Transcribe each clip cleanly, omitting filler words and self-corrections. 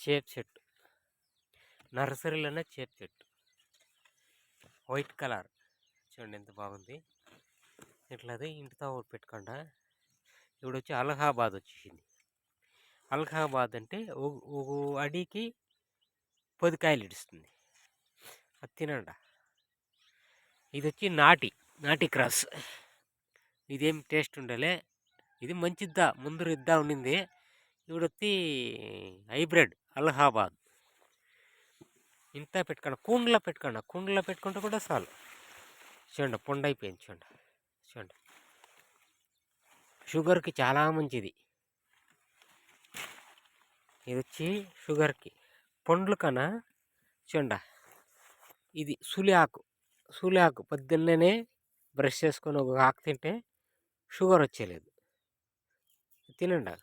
చేప చెట్టు, నర్సరీలోనే చేప చెట్టు, వైట్ కలర్ చూడండి ఎంత బాగుంది. ఇట్లది ఇంటితో ఒకటి పెట్టుకుండా. ఇప్పుడు వచ్చి అలహాబాద్ వచ్చేసింది. అలహాబాద్ అంటే ఒక అడికి 10 కాయలు ఇస్తుంది. అది తినండి. ఇది వచ్చి నాటి క్రాస్. ఇదేం టేస్ట్ ఉండలే. ఇది మంచిద్దా, ముందు ఇద్దా ఉండింది. ఇప్పుడు వచ్చి హైబ్రిడ్ అలహాబాద్. ఇంత పెట్టుకోండి, కుండలో పెట్టుకుంటే కూడా చాలు. చూడండి పొండ అయిపోయింది. చూడండి షుగర్కి చాలా మంచిది. ఇది వచ్చి షుగర్కి. పండ్లు కన్నా చూడండి, ఇది సూలి ఆకు పొద్దున్నే బ్రష్ చేసుకొని ఒక ఆకు తింటే షుగర్ వచ్చేలేదు. తినండి.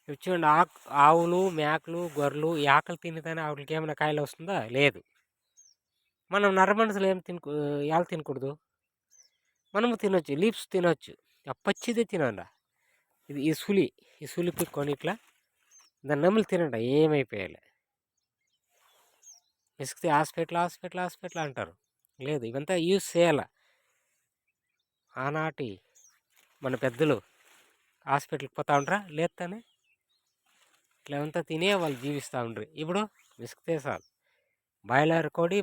ఇవి చూడండి, ఆవులు, మేకలు, గొర్రెలు ఈ ఆకలి తినేదాన్ని ఆవులకి ఏమైనా కాయలు వస్తుందా? లేదు. మనం నరమనుషులు ఎలా తినకూడదు? మనము తినొచ్చు, లీవ్స్ తినొచ్చు. పచ్చిదే తినండి. ఈ సులి పిక్కొని ఇట్లా దాన్ని నమ్ములు తినండి, ఏమైపోయాలి. ఇసుకితే హాస్పిటల్ అంటారు. లేదు, ఇవంతా యూజ్ చేయాల. ఆనాటి మన పెద్దలు హాస్పిటల్కి పోతా ఉండరా? లేదు తానే ఇట్లా అంతా తినే వాళ్ళు జీవిస్తూ ఉండ్రి. ఇప్పుడు విసుకుతే చాలు, బాయిలర్ కోడి.